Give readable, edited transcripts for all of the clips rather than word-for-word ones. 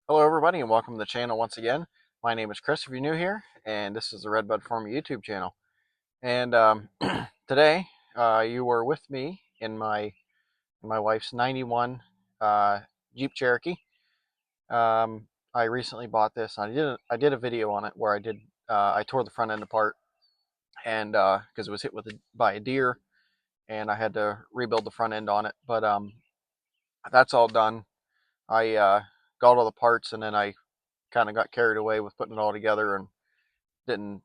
Hello everybody and welcome to the channel once again. My name is Chris if you're new here, and this is the Redbud Farm YouTube channel. And today you were with me in my wife's 91 uh, Jeep Cherokee. I recently bought this. I did a video on it where I tore the front end apart, and because it was hit by a deer, and I had to rebuild the front end on it. But that's all done. I got all the parts, and then I kind of got carried away with putting it all together and didn't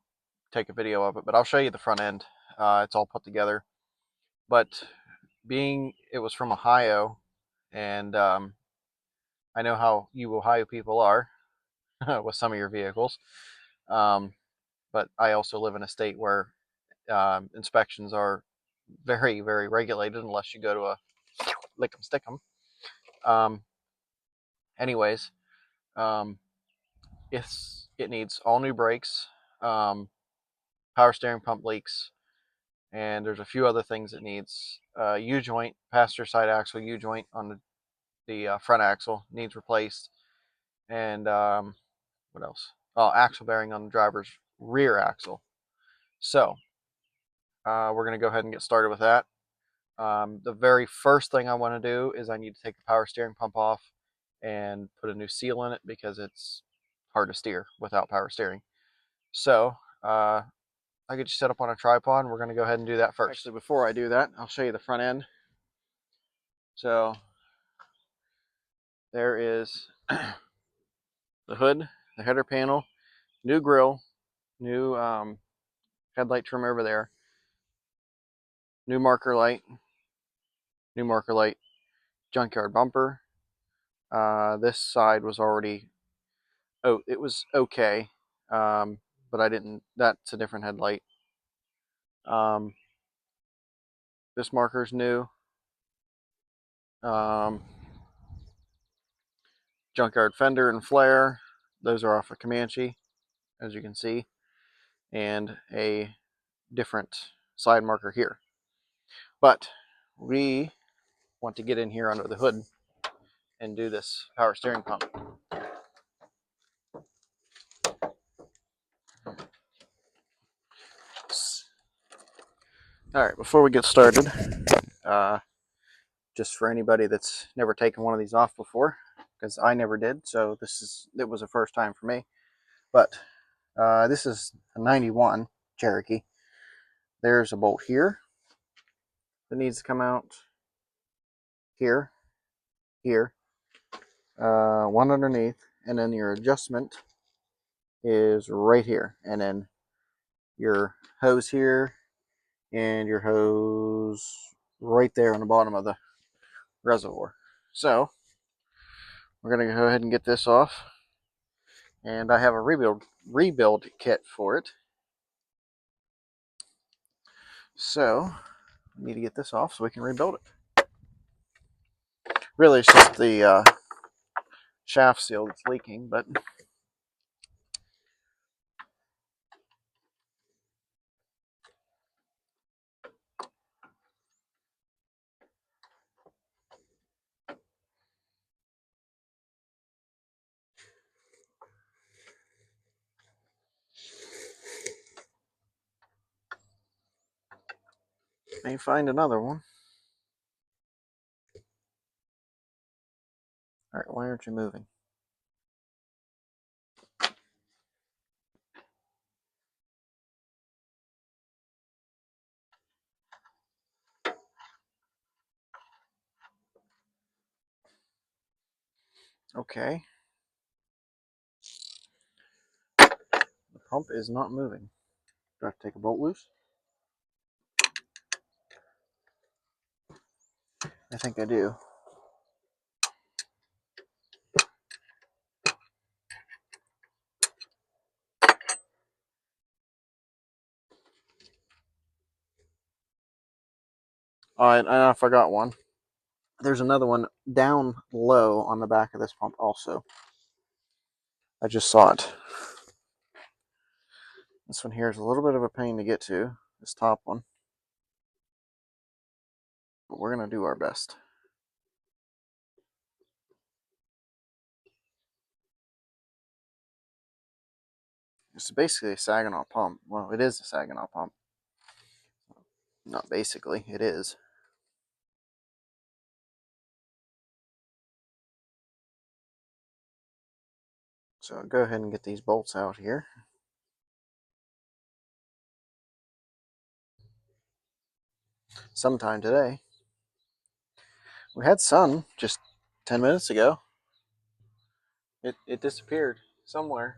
take a video of it, but I'll show you the front end. It's all put together. But being it was from Ohio, and I know how you Ohio people are with some of your vehicles, um, but I also live in a state where inspections are very, very regulated unless you go to a lick 'em stick 'em. Um, anyways, um, it needs all new brakes, power steering pump leaks, and there's a few other things it needs. U-joint, passenger side axle U-joint on the front axle needs replaced, and what else? Oh, axle bearing on the driver's rear axle. So we're going to go ahead and get started with that. The very first thing I want to do is I need to take the power steering pump off and put a new seal in it because it's hard to steer without power steering. So I get you set up on a tripod, and we're going to go ahead and do that first. Actually, before I do that, I'll show you the front end. So there is the hood, the header panel, new grille, new headlight trim over there, new marker light, junkyard bumper. This side was already, it was okay, but I didn't, that's a different headlight. This marker's new. Junkyard fender and flare, those are off a Comanche, as you can see, and a different side marker here. But we want to get in here under the hood and do this power steering pump. All right, before we get started, just for anybody that's never taken one of these off before, because I never did, so it was a first time for me. But this is a 91 Cherokee. There's a bolt here that needs to come out, here, one underneath, and then your adjustment is right here, and then your hose here, and your hose right there on the bottom of the reservoir. So we're going to go ahead and get this off, and I have a rebuild kit for it. So we need to get this off so we can rebuild it. Really, it's just the shaft seal that's leaking, but may find another one. All right, why aren't you moving? Okay. The pump is not moving. Do I have to take a bolt loose? I think I do. All right, I forgot one. There's another one down low on the back of this pump also. I just saw it. This one here is a little bit of a pain to get to, this top one. But we're going to do our best. It's basically a Saginaw pump. Well, it is a Saginaw pump. Not basically, it is. So I'll go ahead and get these bolts out here. Sometime today. We had sun just 10 minutes ago. It disappeared somewhere.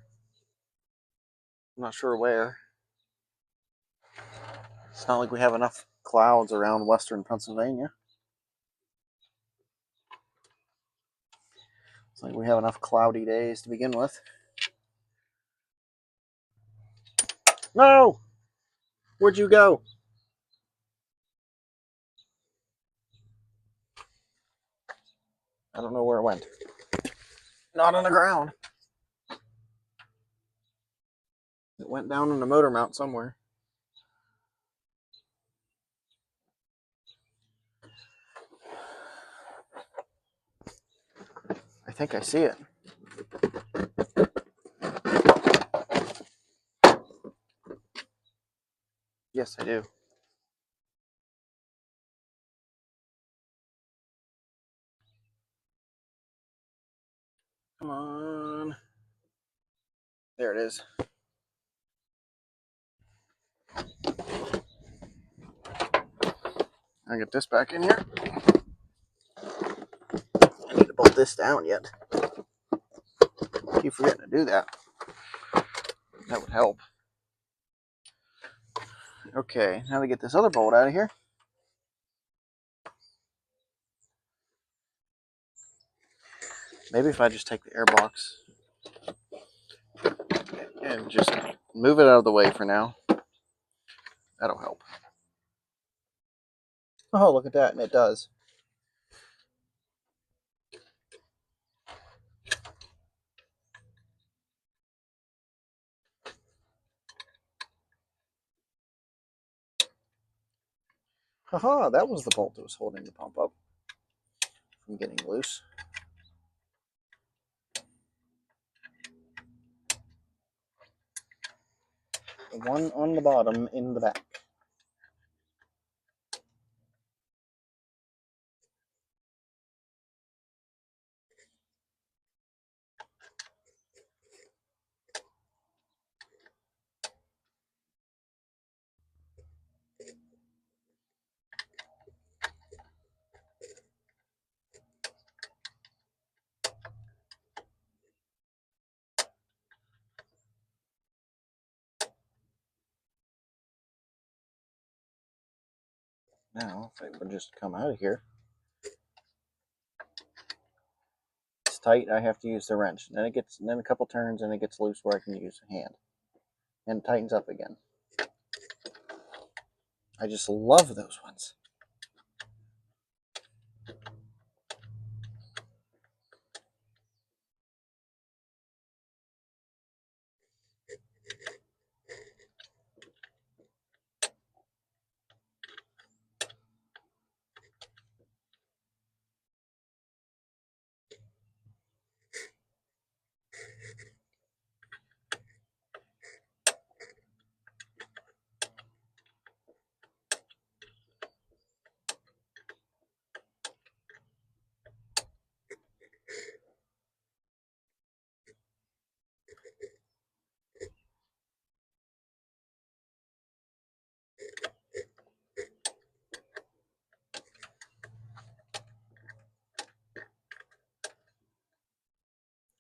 I'm not sure where. It's not like we have enough clouds around western Pennsylvania. It's like we have enough cloudy days to begin with. No! Where'd you go? I don't know where it went. Not on the ground. It went down in the motor mount somewhere. I think I see it. Yes, I do. Come on. There it is. I'll get this back in here. I need to bolt this down yet. I keep forgetting to do that. That would help. Okay, now to get this other bolt out of here. Maybe if I just take the airbox and just move it out of the way for now. That'll help. Oh, look at that, and it does. Haha, that was the bolt that was holding the pump up from getting loose. The one on the bottom in the back. Now, if it would just come out of here. It's tight, I have to use the wrench. And then a couple turns and it gets loose where I can use a hand. And it tightens up again. I just love those ones.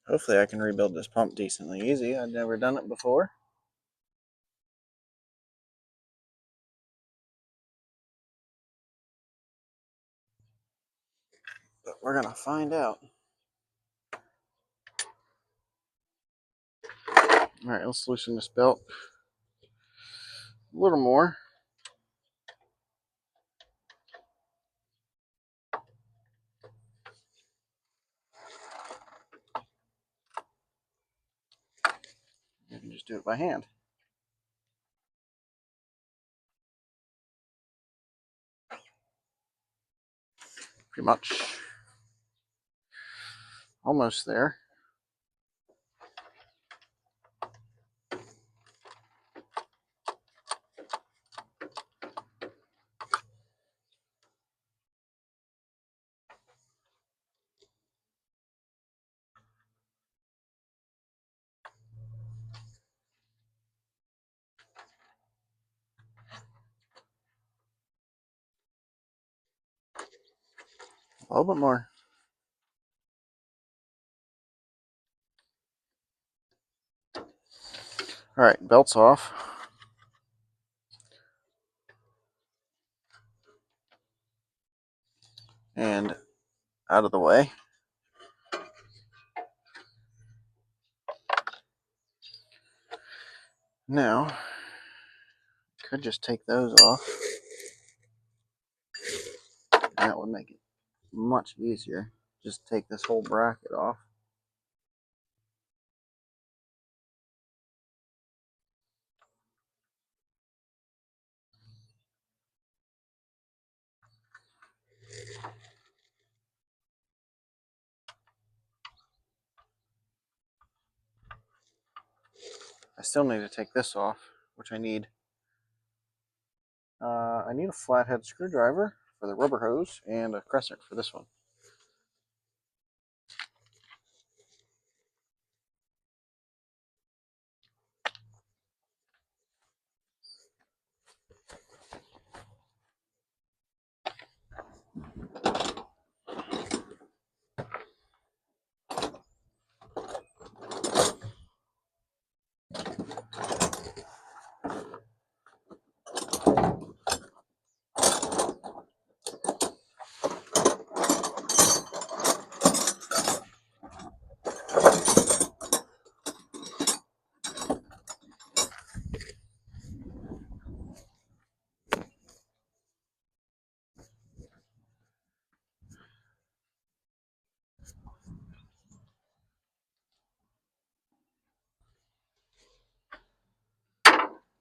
Hopefully I can rebuild this pump decently easy. I've never done it before. But we're going to find out. Alright, let's loosen this belt a little more. You can just do it by hand. Pretty much almost there. A little bit more. All right, belt's off. And out of the way. Now, could just take those off. That would make it much easier. Just take this whole bracket off. I still need to take this off, which I need. I need a flathead screwdriver for the rubber hose and a crescent for this one.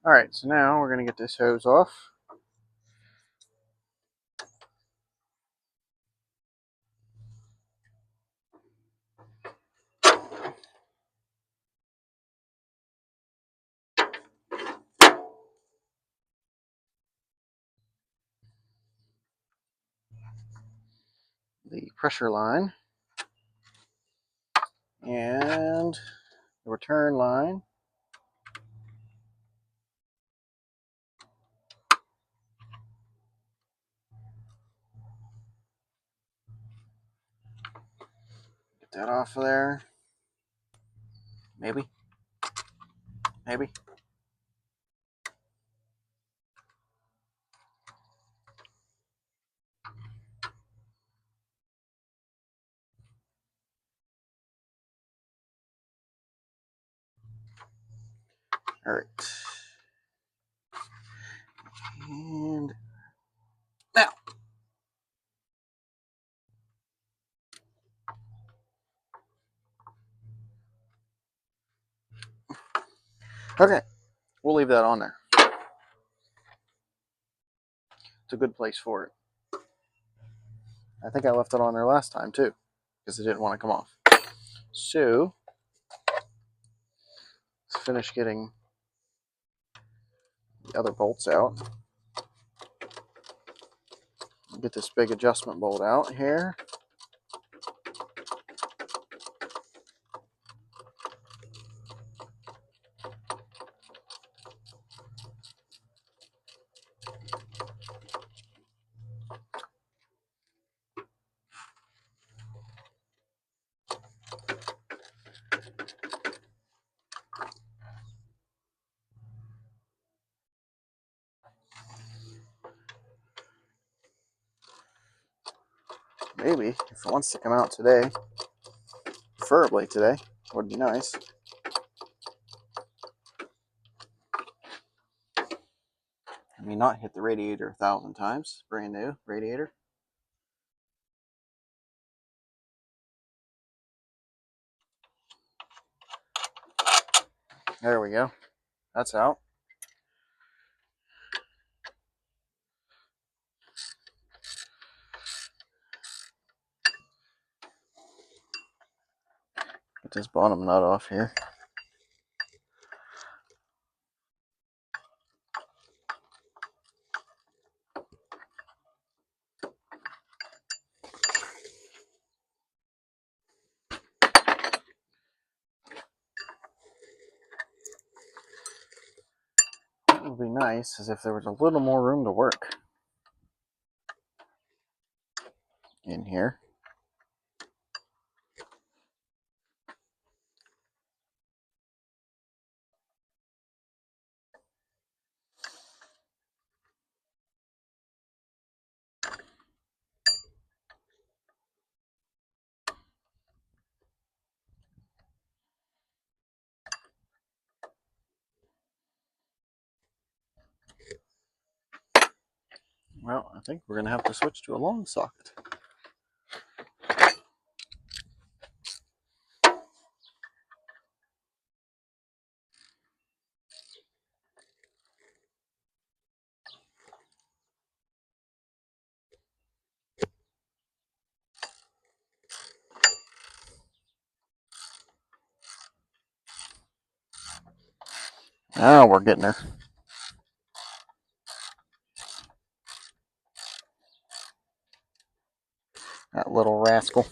Alright, so now we're going to get this hose off. The pressure line and the return line. Get that off of there. Maybe. Alright. And now. Okay, we'll leave that on there. It's a good place for it. I think I left it on there last time too, because it didn't want to come off. So, let's finish getting the other bolts out. Get this big adjustment bolt out here. Maybe, if it wants to come out today, preferably today, would be nice. I mean, not hit the radiator 1,000 times. Brand new radiator. There we go. That's out. Get this bottom nut off here. What would be nice is if there was a little more room to work. in here. Well, I think we're going to have to switch to a long socket. Oh, we're getting there. That little rascal.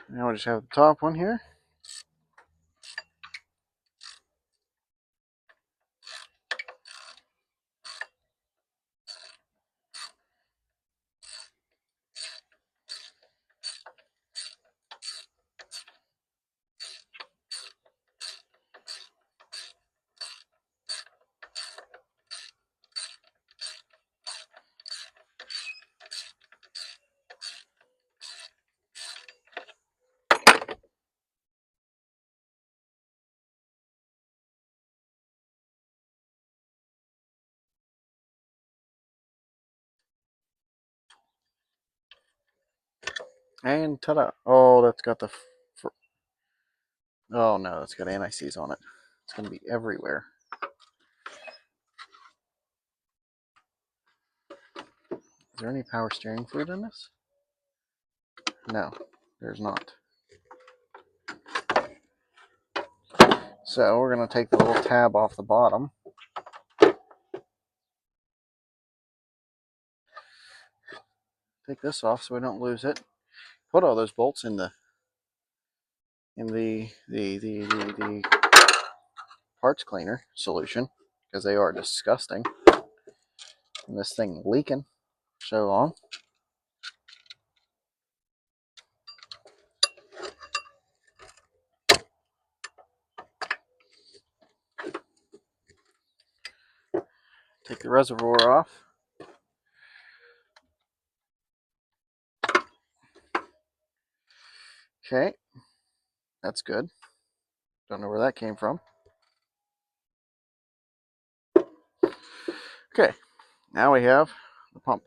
Now we just have the top one here. And ta-da. Oh, that's got the... Oh no, that's got anti-seize on it. It's going to be everywhere. Is there any power steering fluid in this? No, there's not. So we're going to take the little tab off the bottom. Take this off so we don't lose it. Put all those bolts in the parts cleaner solution because they are disgusting. And this thing leaking so long. Take the reservoir off. Okay, that's good. Don't know where that came from. Okay, now we have the pump.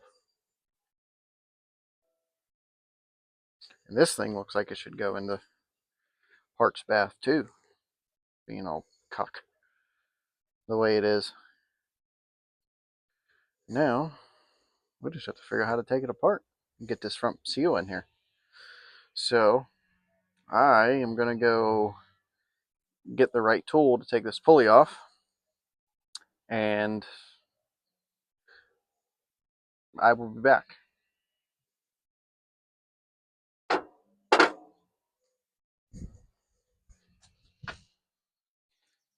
And this thing looks like it should go in the parts bath too, being all cuck the way it is. Now, we just have to figure out how to take it apart and get this front seal in here. So, I am going to go get the right tool to take this pulley off, and I will be back.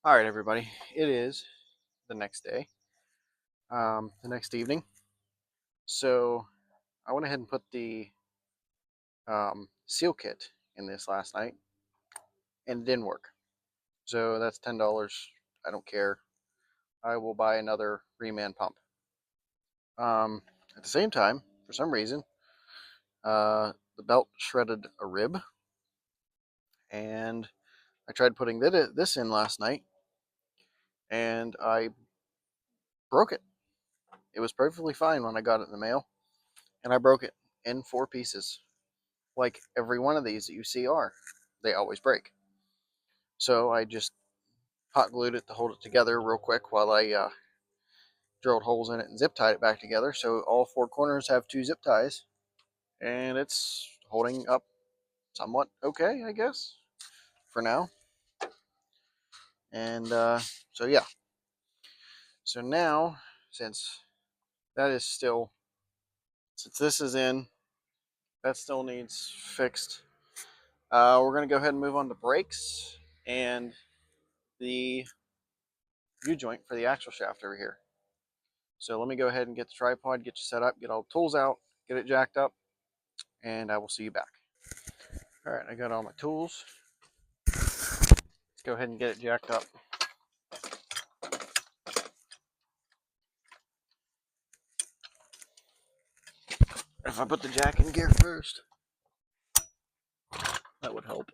All right, everybody. It is the next day, the next evening. So I went ahead and put the seal kit in this last night, and it didn't work. So that's $10. I don't care. I will buy another reman pump. At the same time, for some reason, the belt shredded a rib, and I tried putting this in last night, and I broke it. It was perfectly fine when I got it in the mail, and I broke it in 4 pieces. Like every one of these that you see are. They always break. So I just hot glued it to hold it together real quick while I drilled holes in it and zip tied it back together. So all 4 corners have 2 zip ties, and it's holding up somewhat okay, I guess, for now. And so yeah. So now, since that is still, since this is in, that still needs fixed. We're going to go ahead and move on to brakes and the U-joint for the axle shaft over here. So let me go ahead and get the tripod, get you set up, get all the tools out, get it jacked up, and I will see you back. All right, I got all my tools. Let's go ahead and get it jacked up. If I put the jack in gear first, that would help.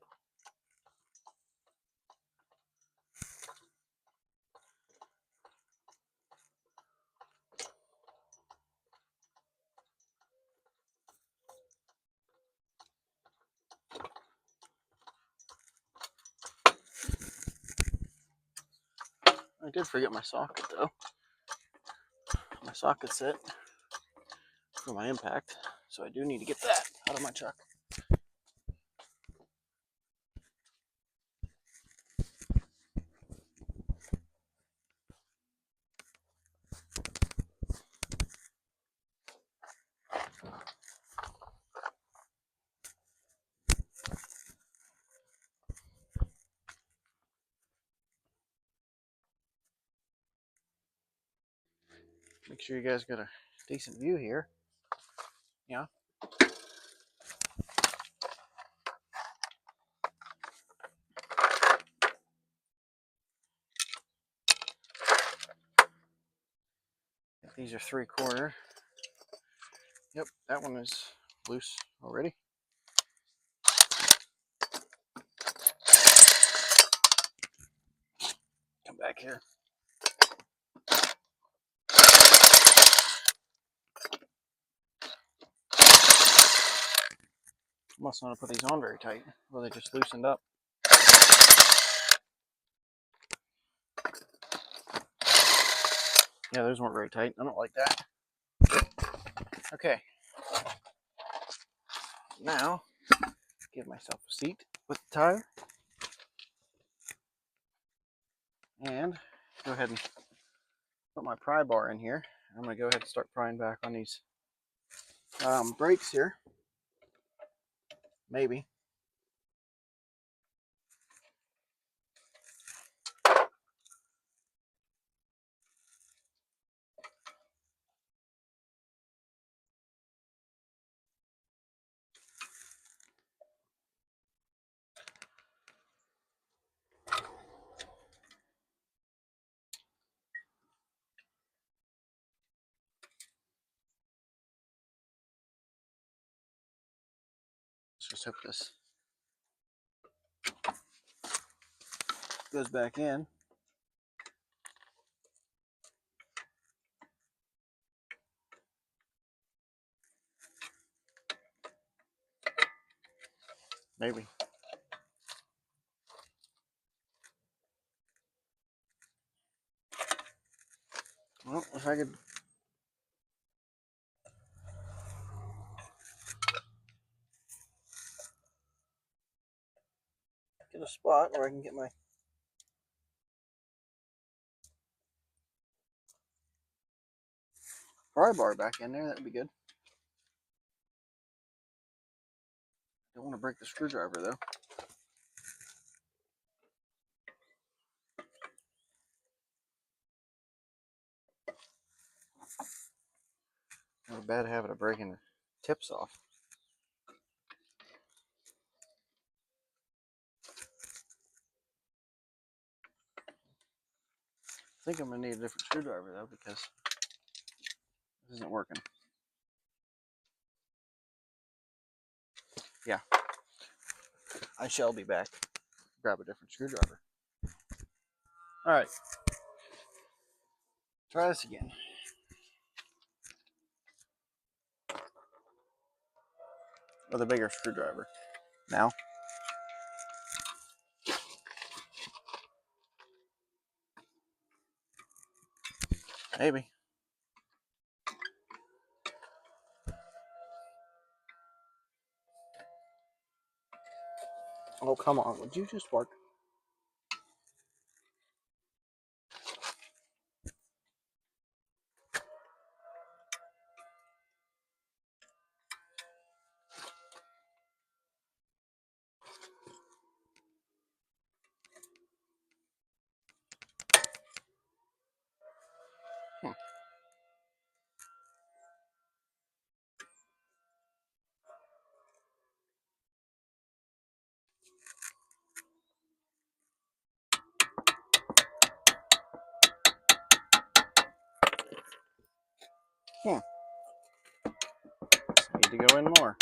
I did forget my socket though. My socket's set for my impact, so I do need to get that out of my truck. Make sure you guys got a decent view here. Yeah. These are 3/4. Yep, that one is loose already. Come back here. Must not have put these on very tight. Well, they just loosened up. Yeah, those weren't very tight. I don't like that. Okay. Now, give myself a seat with the tire. And go ahead and put my pry bar in here. I'm going to go ahead and start prying back on these brakes here. Maybe. Let's just hope this goes back in. Maybe. Well, if I could get a spot where I can get my pry bar back in there, that'd be good. Don't want to break the screwdriver though. I have a bad habit of breaking the tips off. I think I'm going to need a different screwdriver though because this isn't working. Yeah. I shall be back. Grab a different screwdriver. Alright. Try this again. With a bigger screwdriver. Now. Maybe. Oh, come on. Would you just work? Need to go in more.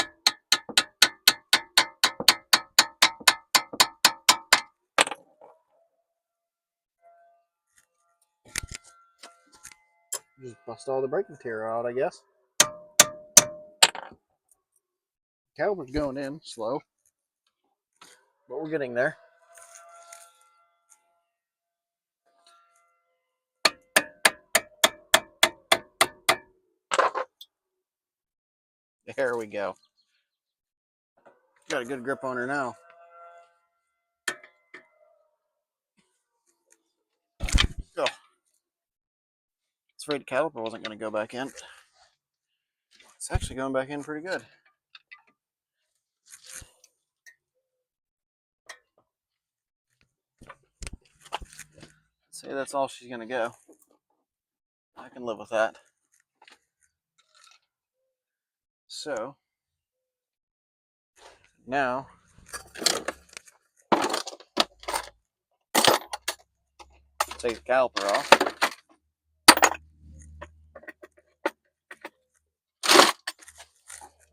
Just bust all the brake material out, I guess. Caliper's going in slow, but we're getting there. There we go. Got a good grip on her now. Oh, I was afraid the caliper wasn't going to go back in. It's actually going back in pretty good. Say that's all she's going to go. I can live with that. So, now, take the caliper off.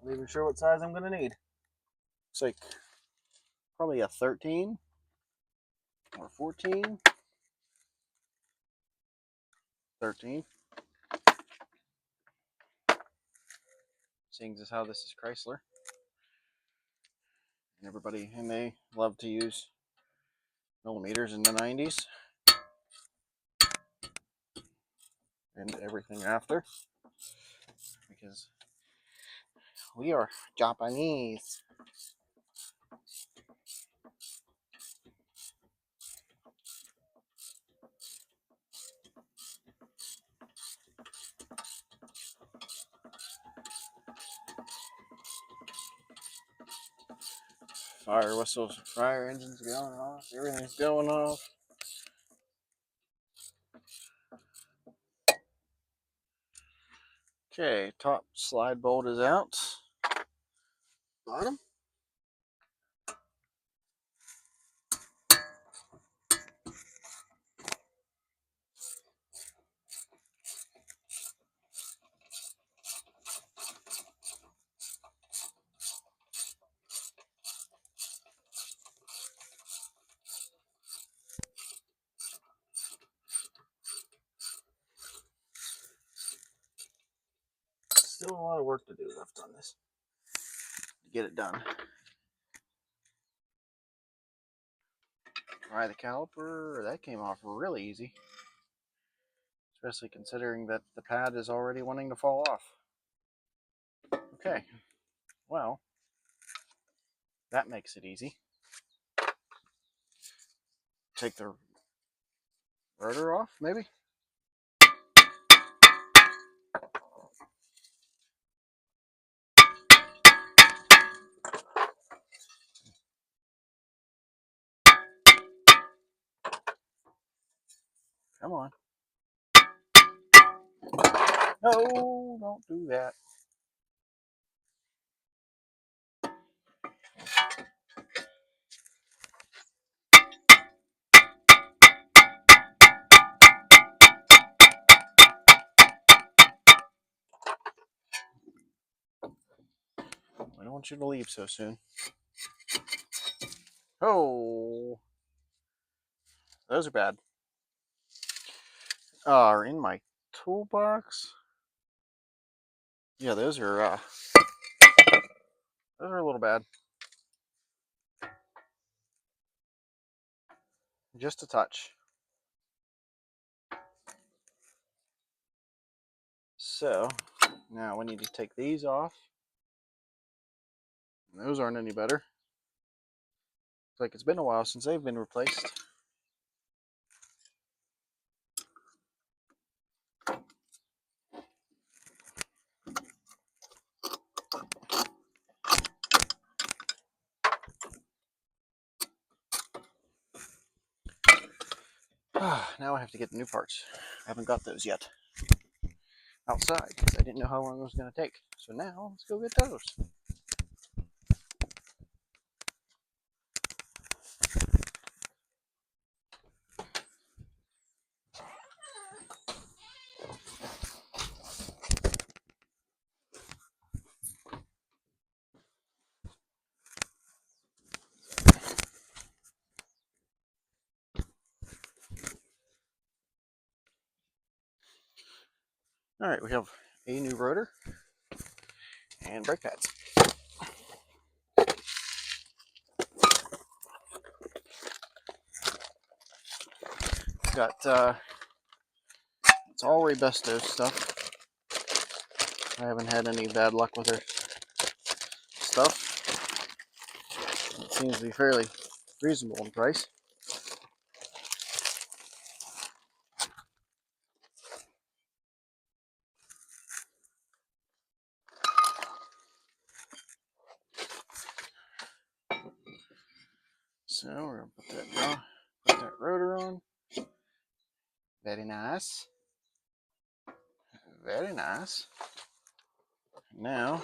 I'm not even sure what size I'm going to need. It's like probably a 13 or 14. 13. Seeing as how this is Chrysler. And they love to use millimeters in the 90s. And everything after. Because we are Japanese. Fire whistles, fire engines going off, everything's going off. Okay, top slide bolt is out. Bottom. Still a lot of work to do left on this to get it done. Alright, the caliper, that came off really easy. Especially considering that the pad is already wanting to fall off. Okay, well, that makes it easy. Take the rotor off, maybe? Come on. No, don't do that. I don't want you to leave so soon. Oh, those are bad. Are in my toolbox. Yeah, those are a little bad. Just a touch. So now we need to take these off. Those aren't any better. Looks like it's been a while since they've been replaced. Now I have to get the new parts. I haven't got those yet. Outside, because I didn't know how long it was going to take. So now, let's go get those. All right, we have a new rotor and brake pads. Got it's all Rebesto stuff. I haven't had any bad luck with their stuff. It seems to be fairly reasonable in price. So we're gonna put that rotor on. Very nice. Very nice. Now,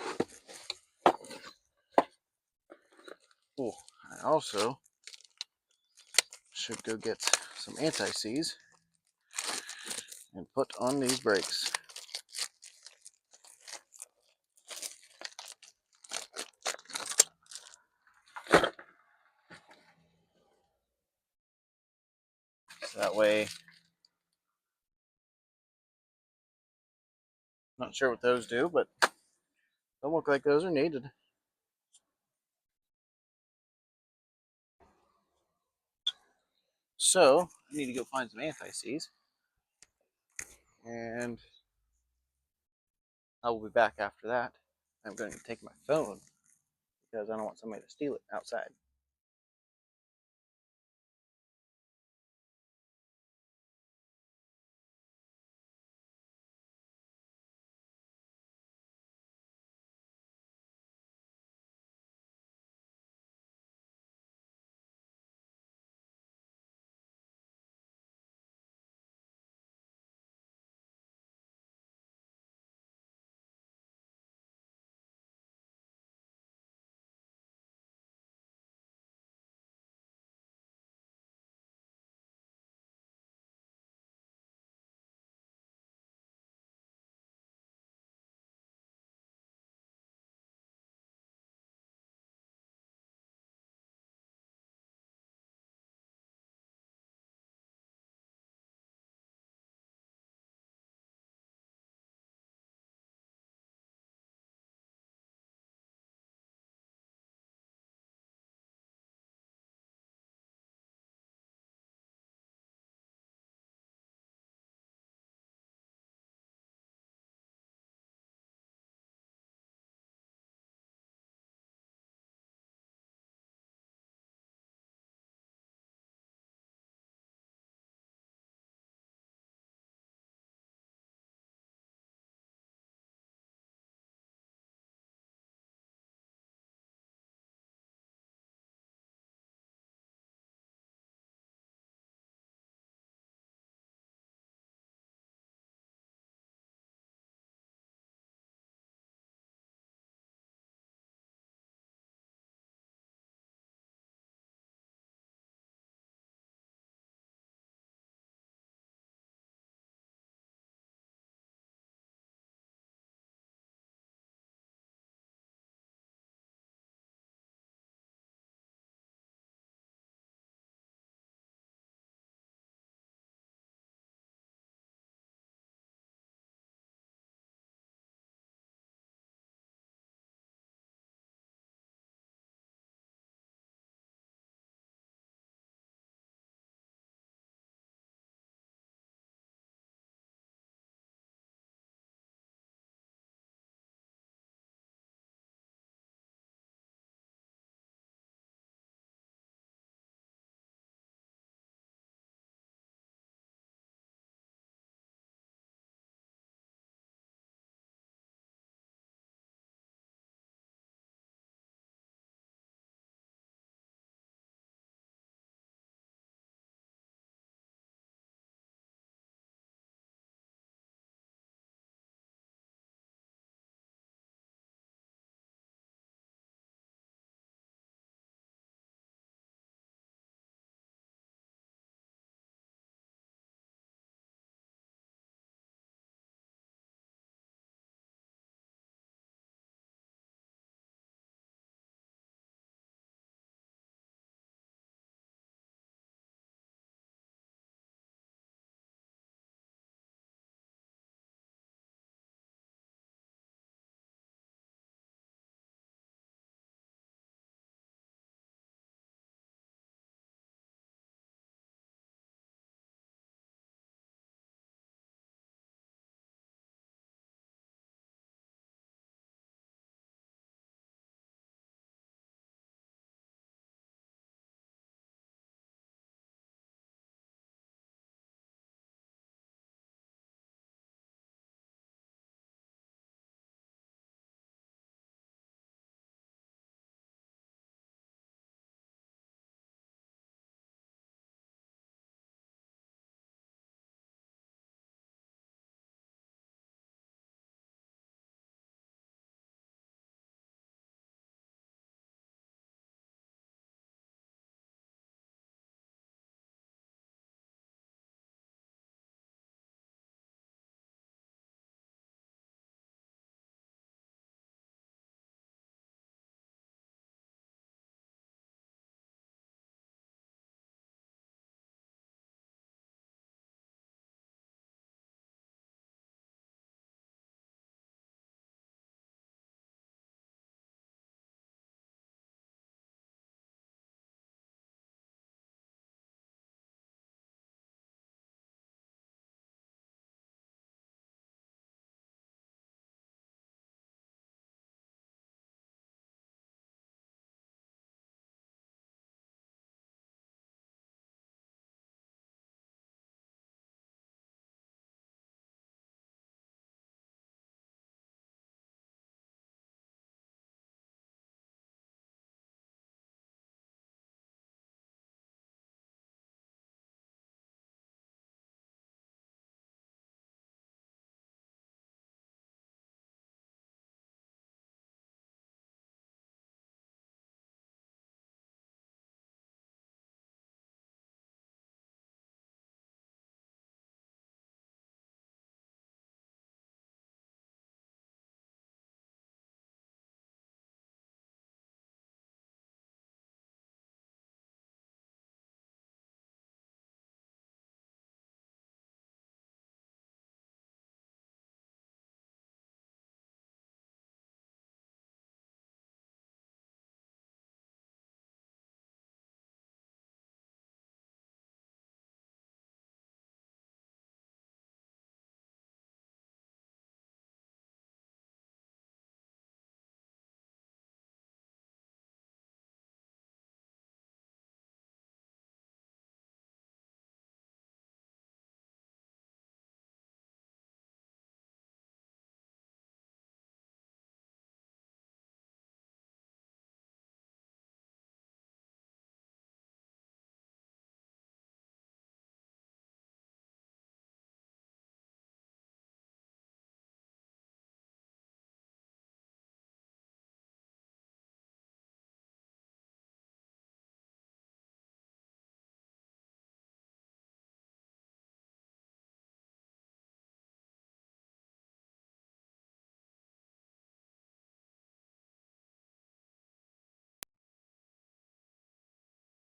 oh, I also should go get some anti-seize and put on these brakes. So that way, not sure what those do, but don't look like those are needed. So I need to go find some anti-seize, and I will be back after that. I'm going to take my phone because I don't want somebody to steal it outside.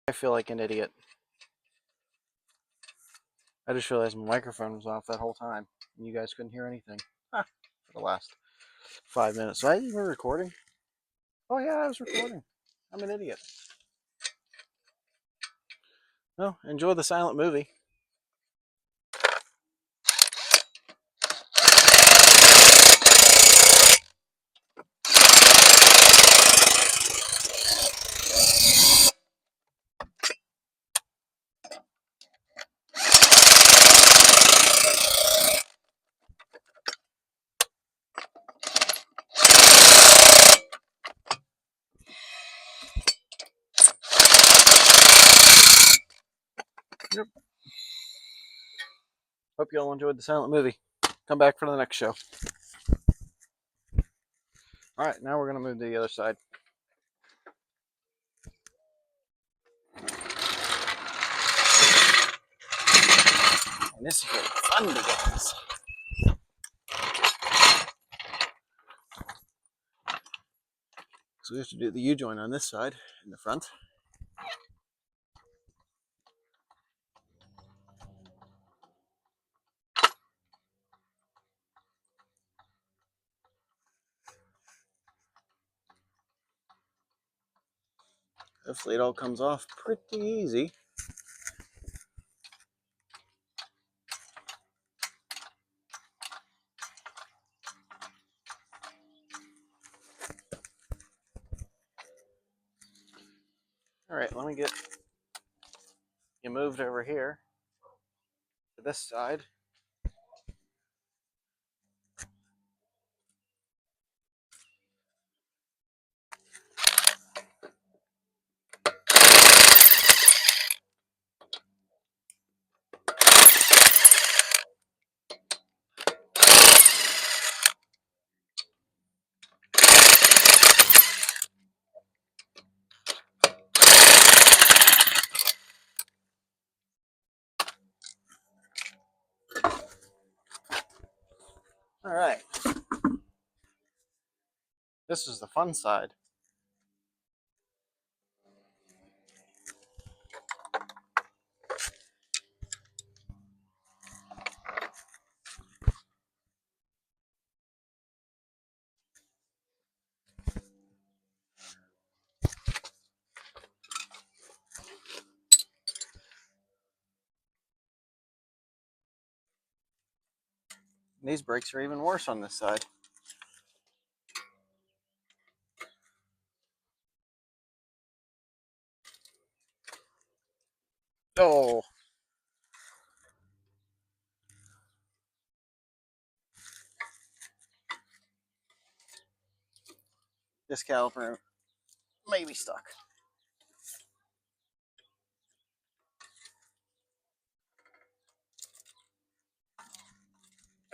I feel like an idiot. I just realized my microphone was off that whole time, and you guys couldn't hear anything. For the last 5 minutes. So I even recording? Oh yeah, I was recording. I'm an idiot. No, enjoy the silent movie. Yep. Hope you all enjoyed the silent movie. Come back for the next show. All right, now we're going to move to the other side. And this is really fun to get this. So we have to do the U-joint on this side in the front. Hopefully it all comes off pretty easy. All right, let me get you moved over here to this side. All right. This is the fun side. And these brakes are even worse on this side. Oh. This caliper may be stuck.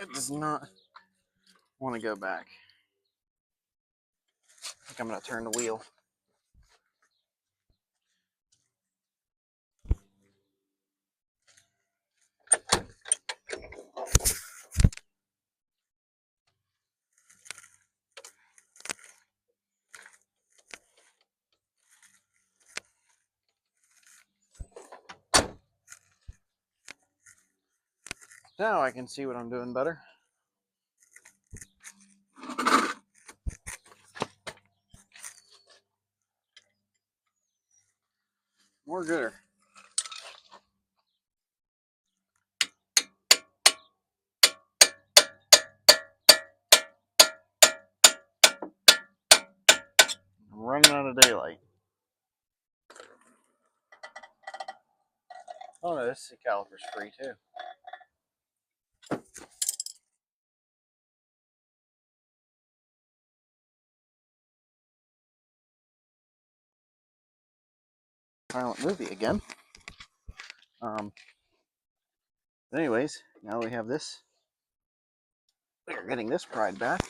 It does not want to go back. I think I'm going to turn the wheel. Now I can see what I'm doing better. More gooder. I'm running out of daylight. Oh no, this caliper's free too. Silent movie again. Anyways, now we have this. We are getting this pried back.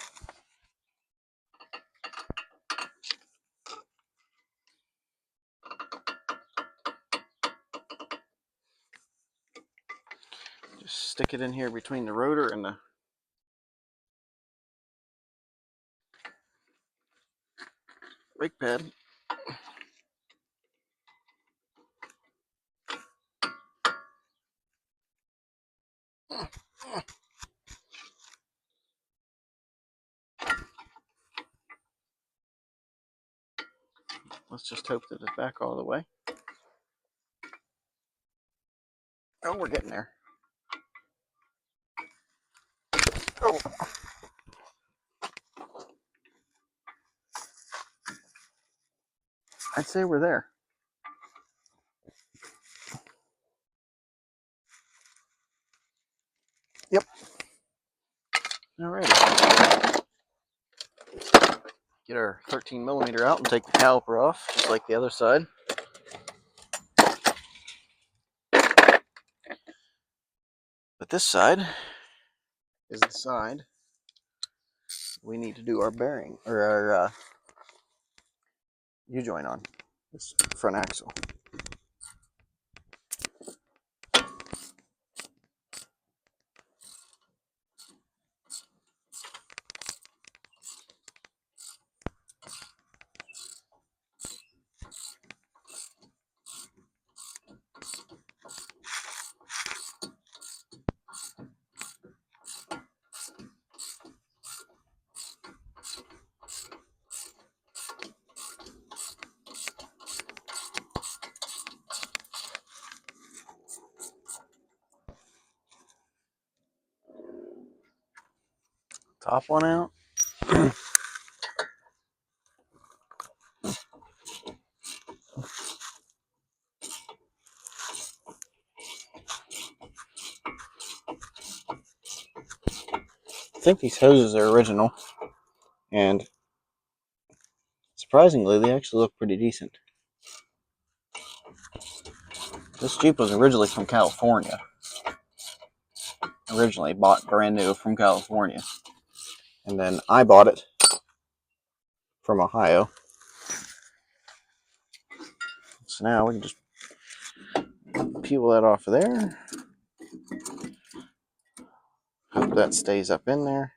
Just stick it in here between the rotor and the brake pad. Let's just hope that it's back all the way. Oh, we're getting there. Oh. I'd say we're there. Yep. Alrighty. Get our 13mm out and take the caliper off, just like the other side. But this side is the side we need to do our bearing, or our U-joint on, this front axle. Top one out. I think these hoses are original, and surprisingly, they actually look pretty decent. This Jeep was originally from California. Originally bought brand new from California. And then I bought it from Ohio. So now we can just peel that off of there. Hope that stays up in there.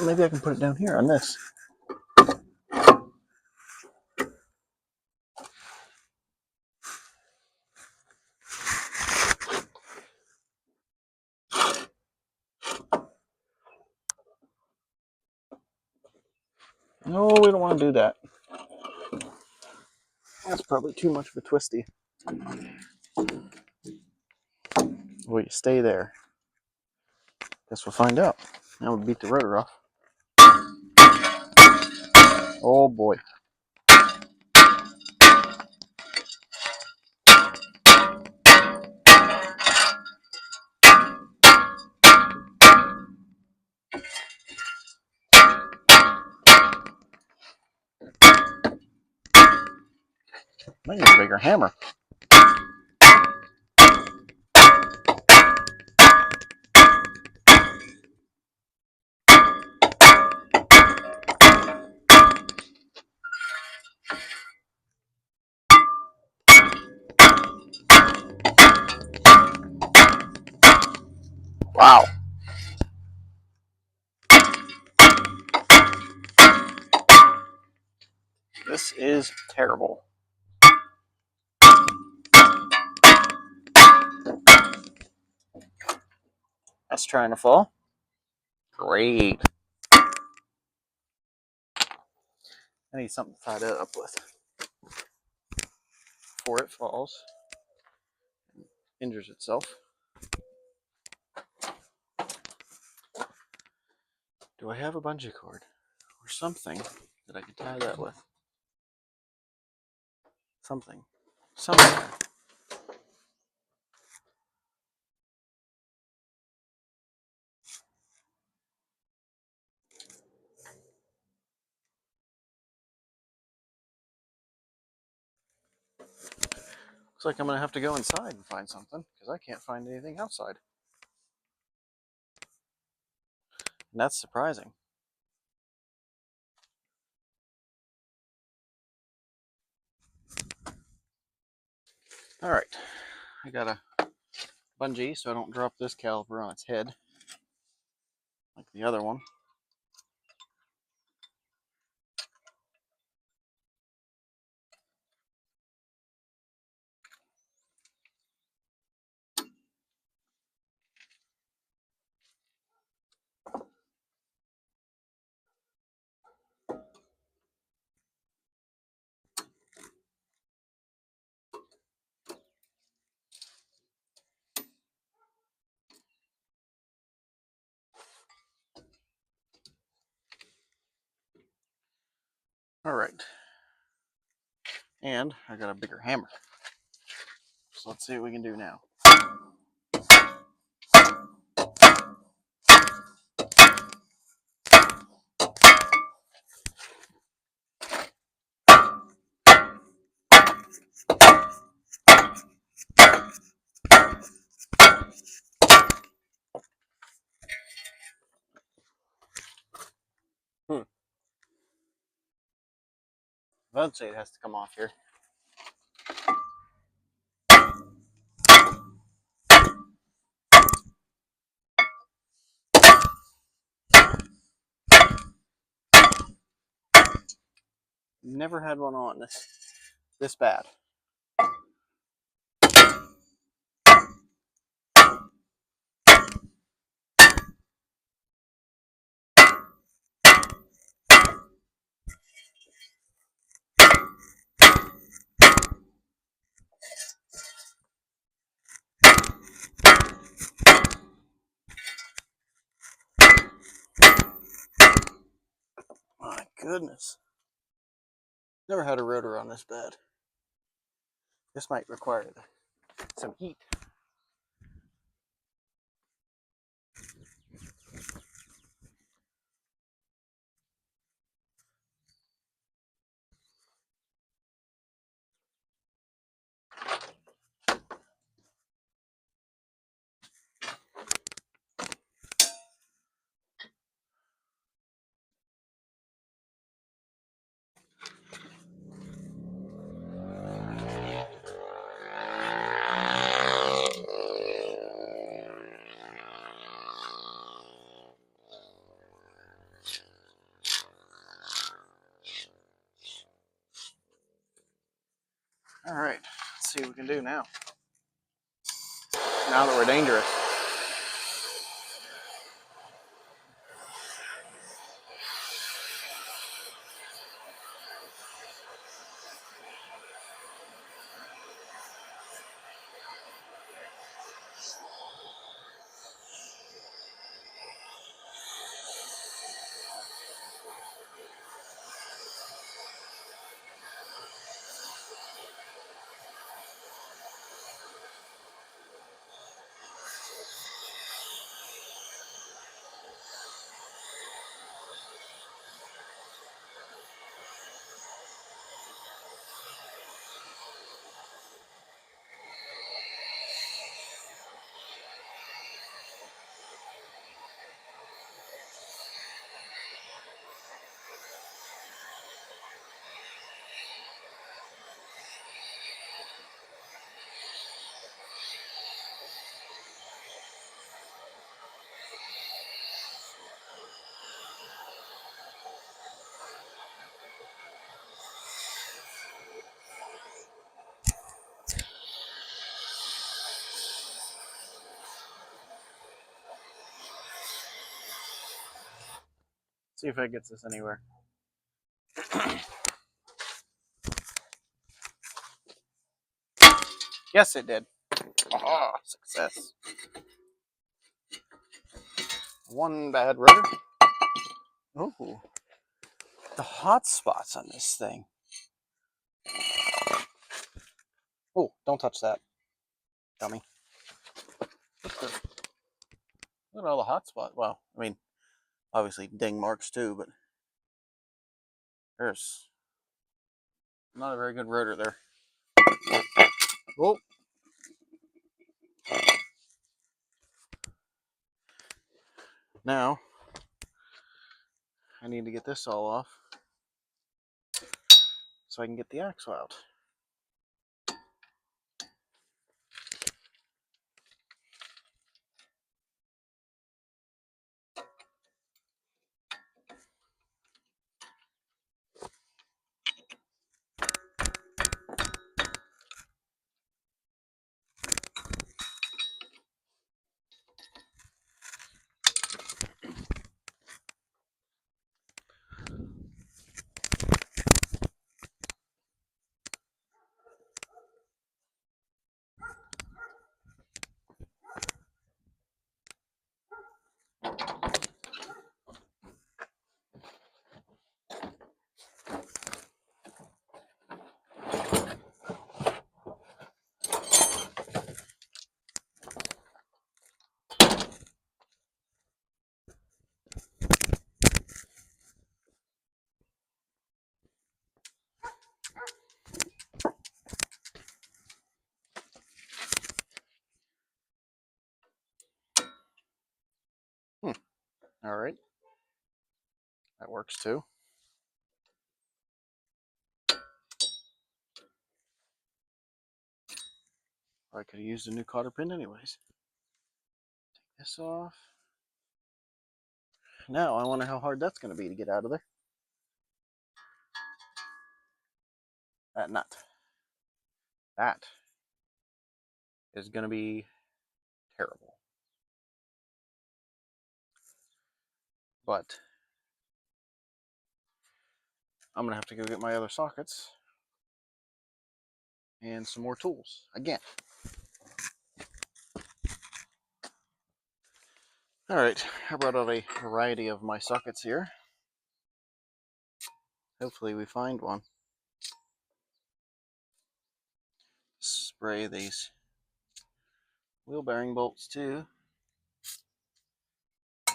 Maybe I can put it down here on this. No, we don't want to do that. That's probably too much of a twisty. Will you stay there? Guess we'll find out. Now we'll beat the rotor off. Oh boy. Might need a bigger hammer. Wow. This is terrible. That's trying to fall. Great. I need something to tie that up with before it falls and injures itself. Do I have a bungee cord or something that I can tie that with? Something. Somewhere. Looks like I'm going to have to go inside and find something because I can't find anything outside. And that's surprising. All right. I got a bungee so I don't drop this caliper on its head like the other one. All right, and I got a bigger hammer. So let's see what we can do now. Eventually it has to come off here. Never had one on this bad. My goodness. Never had a rotor on this bad. This might require some heat. All right, let's see what we can do now. Now that we're dangerous. See if it gets us anywhere. Yes, it did. Oh, success. One bad rotor. Oh, the hot spots on this thing. Oh, don't touch that, dummy. Look at all the hot spots. Well, I mean, obviously ding marks too, but there's not a very good rotor there. Oh. Now, I need to get this all off so I can get the axle out. All right. That works too. I could have used a new cotter pin anyways. Take this off. Now I wonder how hard that's going to be to get out of there. That nut. That is going to be terrible. But I'm going to have to go get my other sockets and some more tools again. All right, I brought out a variety of my sockets here. Hopefully we find one. Spray these wheel bearing bolts too.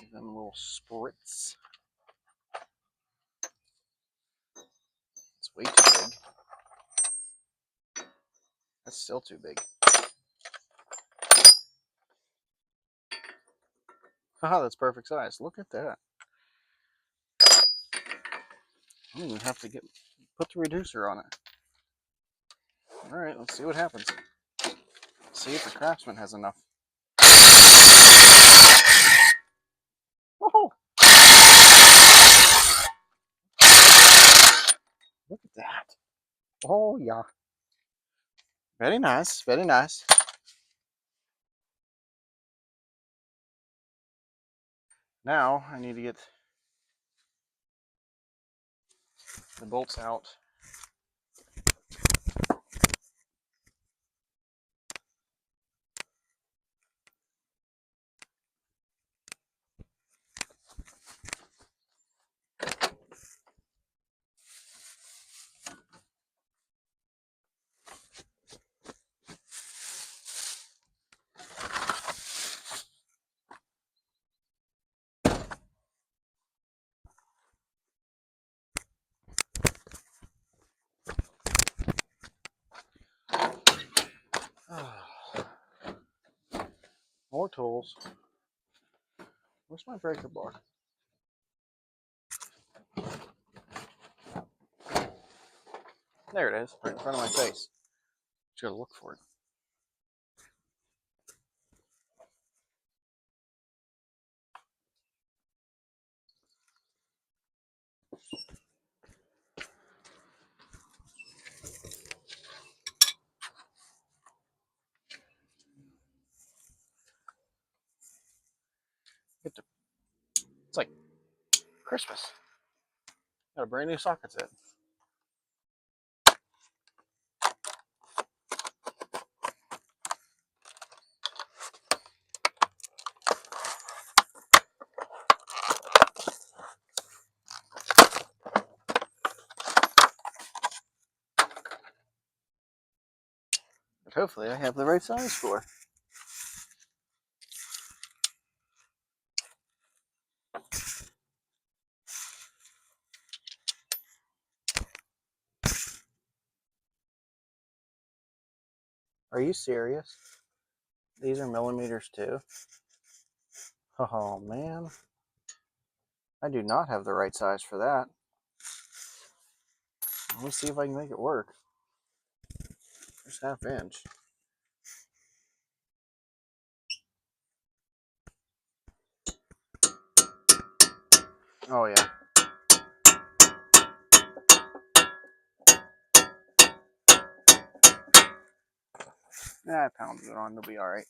Give them a little spritz. It's way too big. That's still too big. Haha, that's perfect size. Look at that. I don't even have to put the reducer on it. All right, let's see what happens. See if the Craftsman has enough. Oh! Look at that. Oh, yeah. Very nice, very nice. Now I need to get the bolts out. More tools. Where's my breaker bar? There it is, right in front of my face. Just gotta look for it. It's like Christmas. Got a brand new socket set. But hopefully I have the right size for. Are you serious? These are millimeters too? Oh man. I do not have the right size for that. Let me see if I can make it work. There's ½ inch. Oh yeah. I pounded it on, it'll be alright.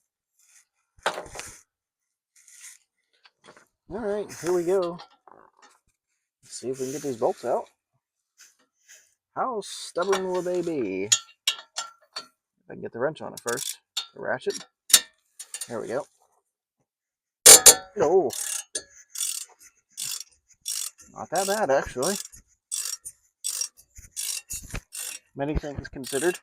Alright, here we go. Let's see if we can get these bolts out. How stubborn will they be? If I can get the wrench on it first. The ratchet. There we go. No. Not that bad, actually. Many things considered.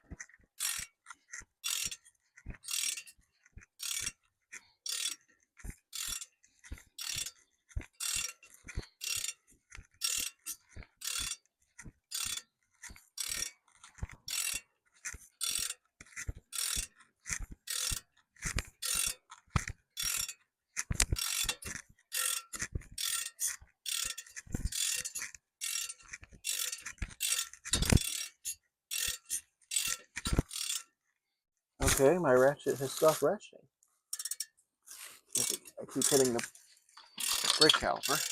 Okay, my ratchet has stopped ratcheting. I keep hitting the brake caliper.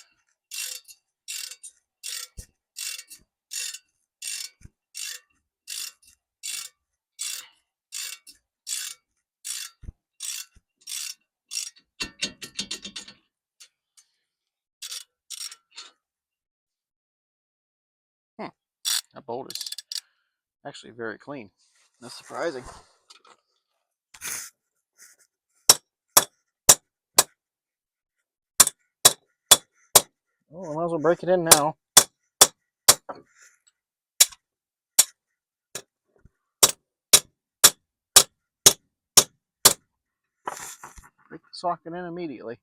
That bolt is actually very clean. That's surprising. Oh, I might as well break it in now. Break the socket in immediately.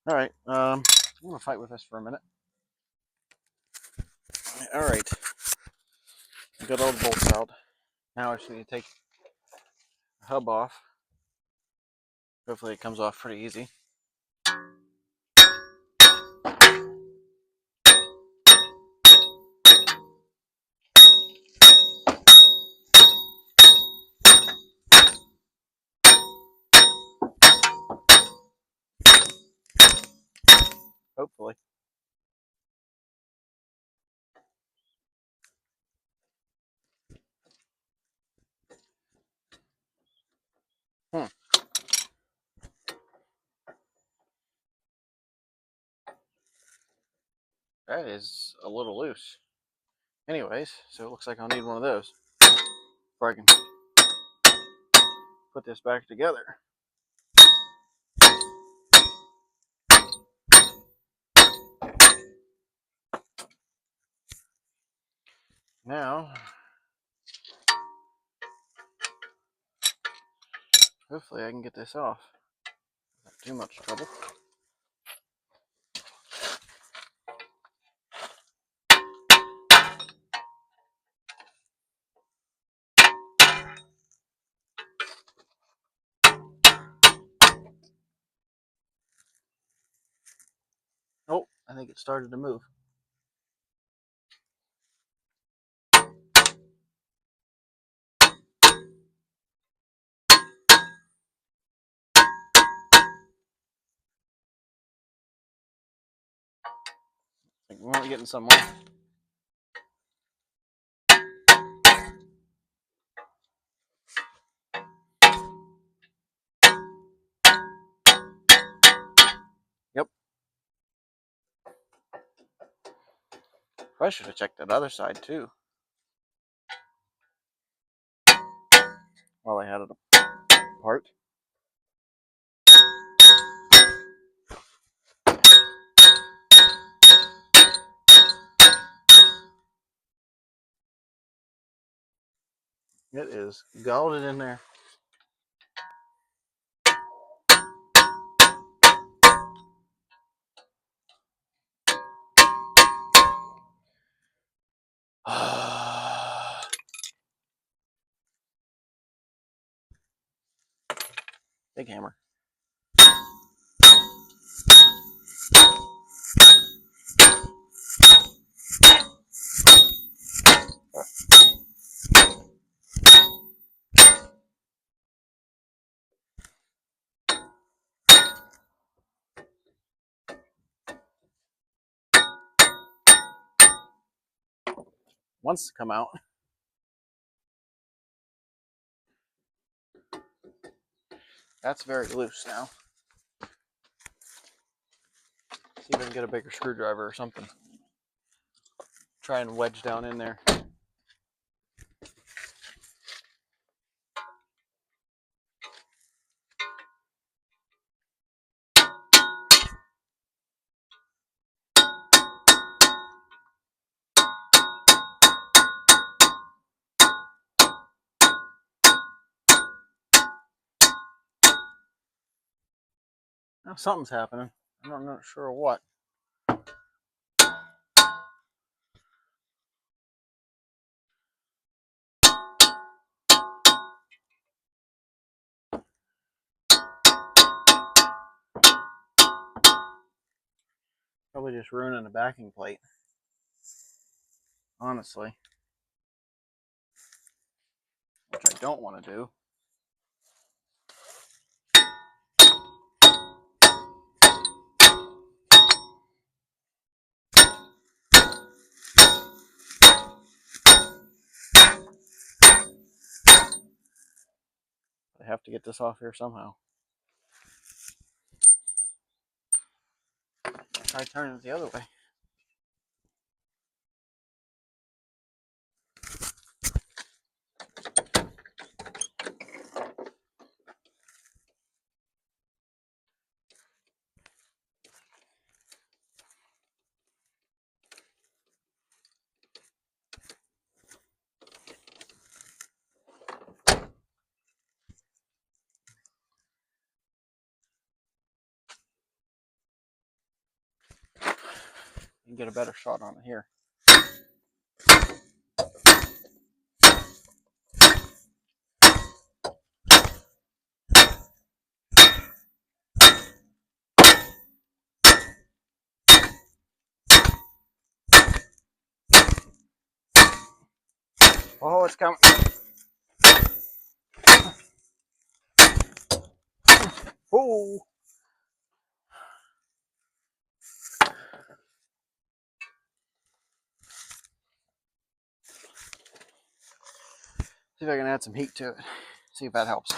All right, I'm gonna fight with this for a minute. All right, I got all the bolts out. Now I just need to take the hub off. Hopefully it comes off pretty easy. Hopefully. That is a little loose. Anyways, so it looks like I'll need one of those before I can put this back together. Now, hopefully I can get this off without too much trouble. Oh, I think it started to move. I think we're only getting some more. Yep. I should have checked that other side too while I had it apart. It is galled in there. Big hammer. Wants to come out. That's very loose now. See if I can get a bigger screwdriver or something. Try and wedge down in there. Now something's happening. I'm not sure what. Probably just ruining the backing plate. Honestly. Which I don't want to do. I have to get this off here somehow. Try turning it the other way. And get a better shot on it here. Oh, it's coming. Oh. See if I can add some heat to it. See if that helps.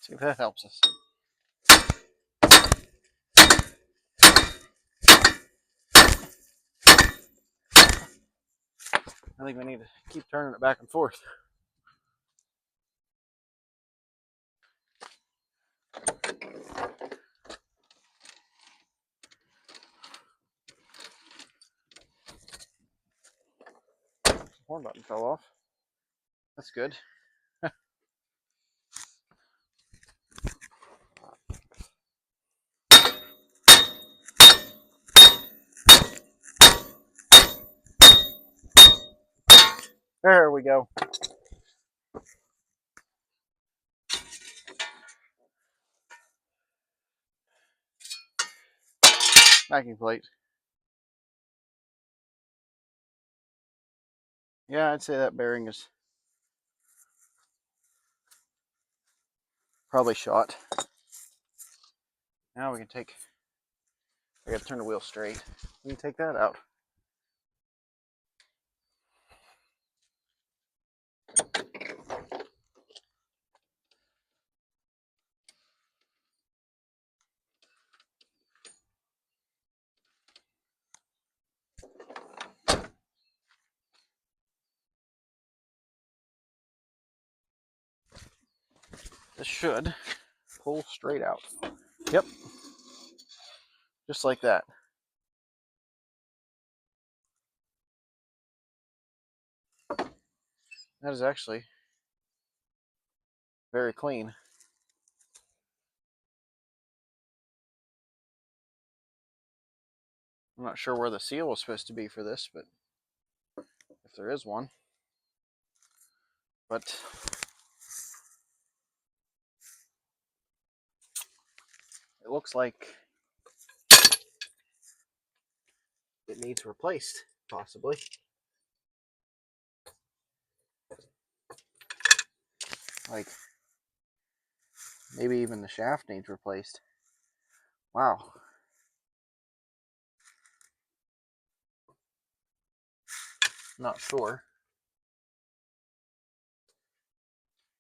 See if that helps us. I think we need to keep turning it back and forth. The horn button fell off. That's good. There we go. Backing plate. Yeah, I'd say that bearing is probably shot. Now we can take, I gotta turn the wheel straight. We can take that out. This should pull straight out. Yep. Just like that. That is actually very clean. I'm not sure where the seal was supposed to be for this, but if there is one. But it looks like it needs replaced, possibly. Like, maybe even the shaft needs replaced. Wow. Not sure.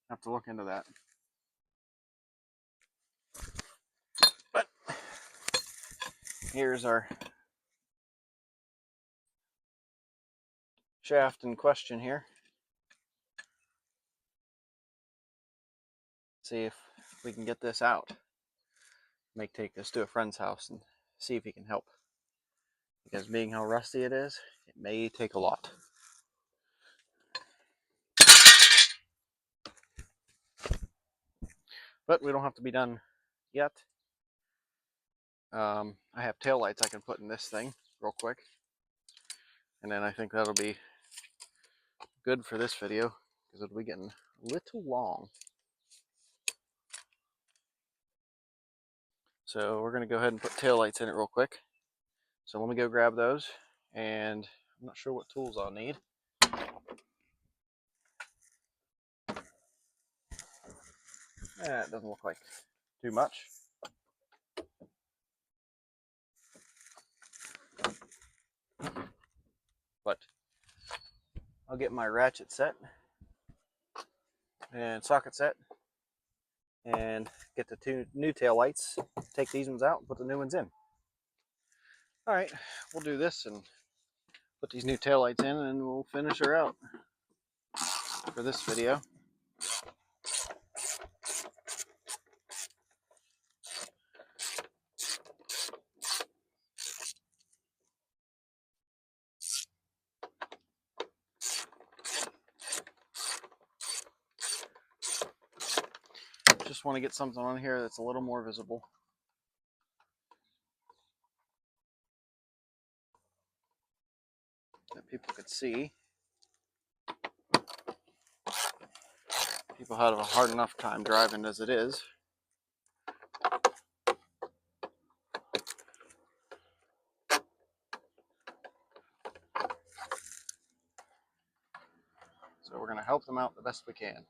Have to look into that. But here's our shaft in question here. See if we can get this out. May take this to a friend's house and see if he can help. Because being how rusty it is, it may take a lot. But we don't have to be done yet. I have taillights I can put in this thing real quick. And then I think that'll be good for this video because it'll be getting a little long. So we're going to go ahead and put taillights in it real quick. So let me go grab those, and I'm not sure what tools I'll need. It doesn't look like too much. But I'll get my ratchet set and socket set and get the two new tail lights, take these ones out and put the new ones in. All right, we'll do this and put these new tail lights in and we'll finish her out for this video. Just want to get something on here that's a little more visible. That people could see. People have a hard enough time driving as it is. So we're going to help them out the best we can.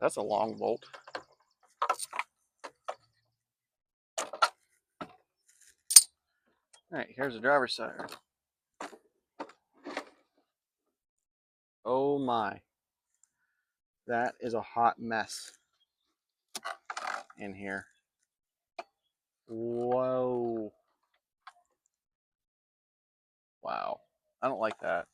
That's a long bolt. All right, here's the driver's side. Oh my. That is a hot mess in here. Whoa. Wow. I don't like that.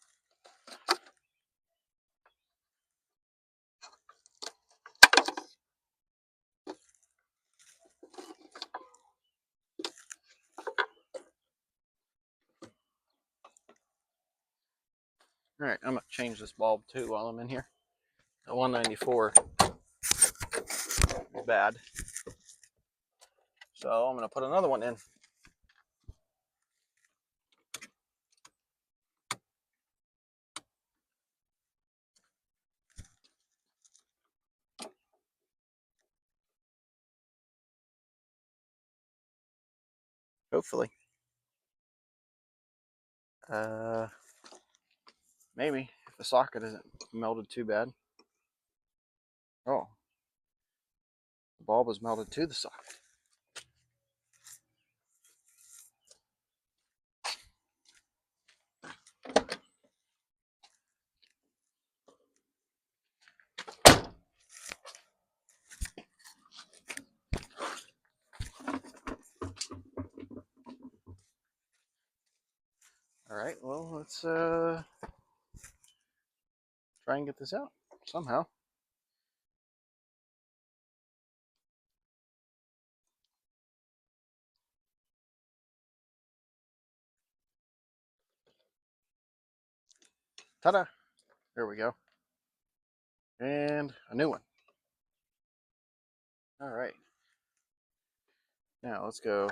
All right, I'm going to change this bulb too while I'm in here. The 194 is bad. So I'm going to put another one in. Hopefully. Maybe if the socket isn't melted too bad. Oh, the bulb is melted to the socket. All right, well, let's try and get this out somehow. Ta-da! There we go. And a new one. All right. Now let's go.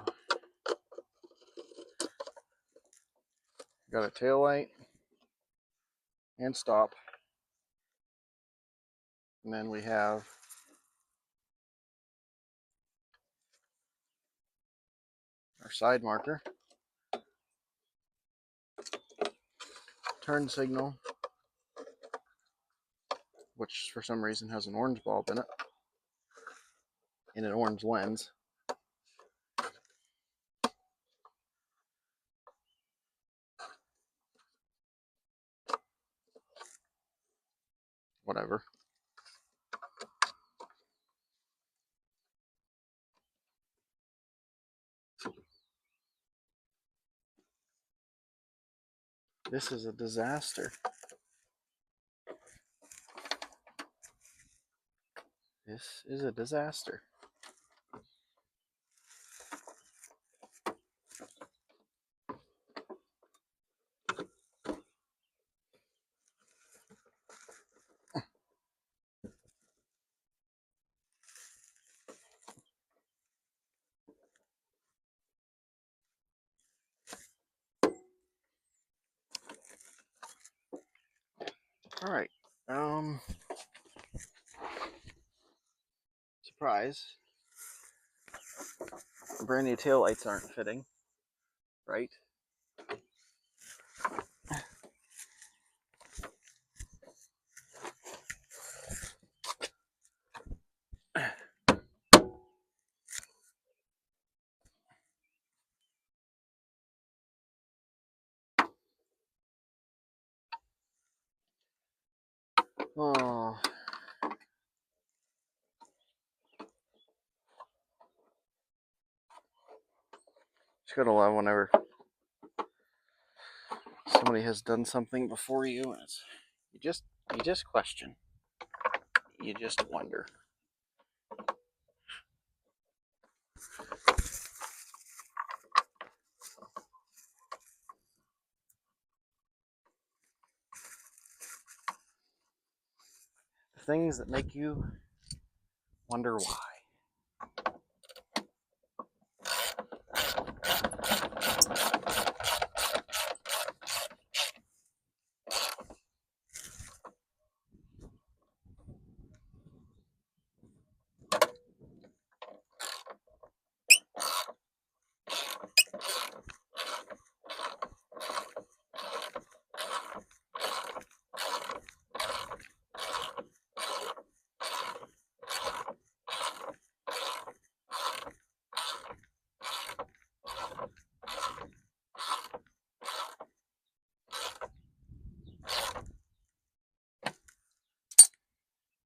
Got a tail light and stop. And then we have our side marker, turn signal, which for some reason has an orange bulb in it, and an orange lens. Whatever. This is a disaster. This is a disaster. All right. Surprise. Brand new tail lights aren't fitting, right? Oh. Just gotta love whenever somebody has done something before you, and you just question, you just wonder. The things that make you wonder why.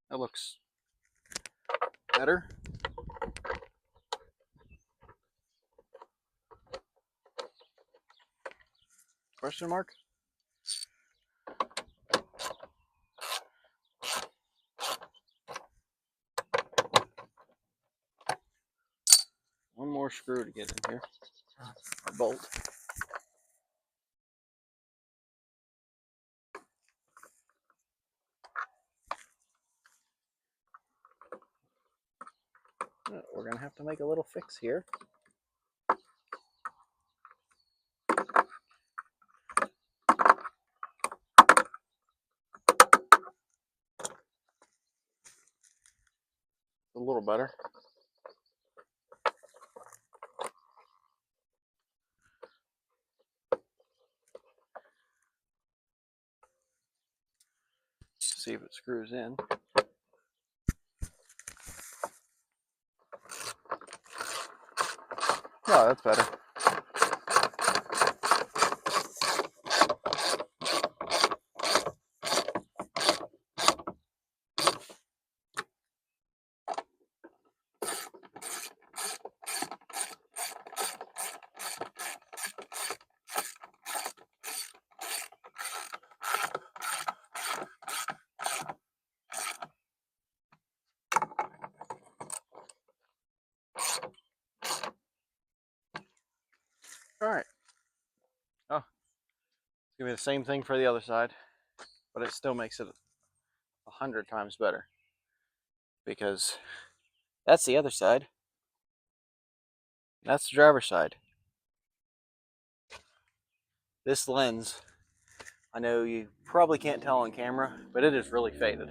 That looks better. Question mark? One more screw to get in here. A bolt. We're gonna have to make a little fix here. A little better. See if it screws in. Oh, that's better. All right. Oh, it's gonna be the same thing for the other side, but it still makes it 100 times better because That's the other side. That's the driver's side. This lens, I know you probably can't tell on camera, but it is really faded.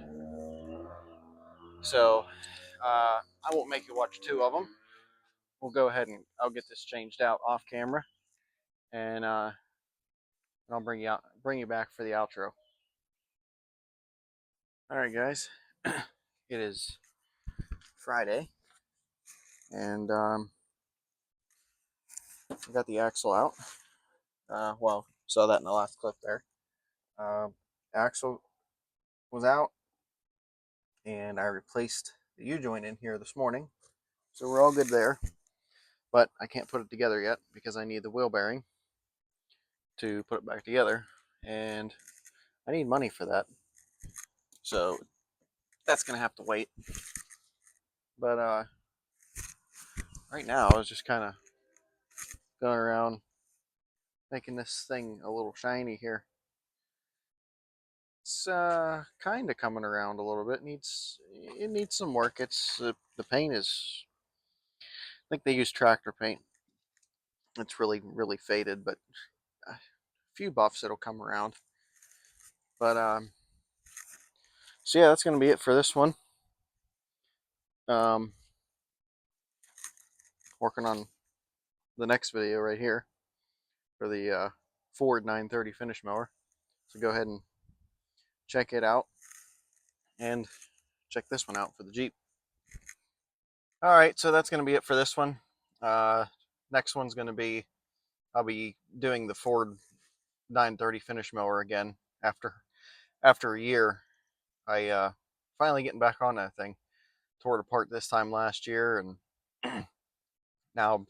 So I won't make you watch two of them. We'll go ahead and I'll get this changed out off camera, and I'll bring you back for the outro. All right, guys. It is Friday, and I got the axle out. Well, saw that in the last clip there. Axle was out, and I replaced the U-joint in here this morning, so we're all good there. But I can't put it together yet because I need the wheel bearing to put it back together, and I need money for that. So that's gonna have to wait. But right now I was just kind of going around making this thing a little shiny here. It's kind of coming around a little bit. It needs some work. It's the paint is, I think they use tractor paint. It's really faded, but a few buffs it'll come around. But so yeah, that's gonna be it for this one. Working on the next video right here for the Ford 930 finish mower. So go ahead and check it out, and check this one out for the Jeep. All right, so that's going to be it for this one. Next one's going to be, I'll be doing the Ford 930 finish mower again after a year. I finally getting back on that thing. Tore it apart this time last year, and now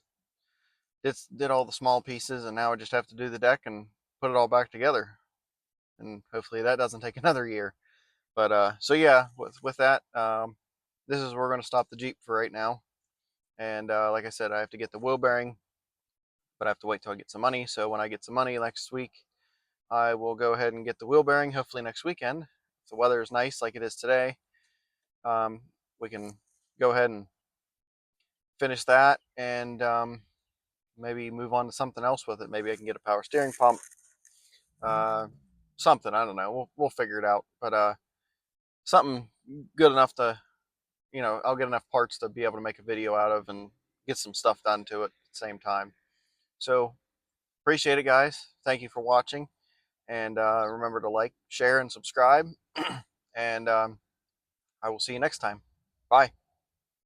did all the small pieces, and now I just have to do the deck and put it all back together. And hopefully that doesn't take another year. But so yeah, with that, this is where we're going to stop the Jeep for right now. And like I said, I have to get the wheel bearing, but I have to wait till I get some money. So when I get some money next week, I will go ahead and get the wheel bearing, hopefully next weekend. If the weather is nice like it is today, we can go ahead and finish that, and maybe move on to something else with it. Maybe I can get a power steering pump, something, I don't know. We'll figure it out. But something good enough to, I'll get enough parts to be able to make a video out of and get some stuff done to it at the same time. So appreciate it, guys. Thank you for watching, and remember to like, share, and subscribe. And I will see you next time. Bye.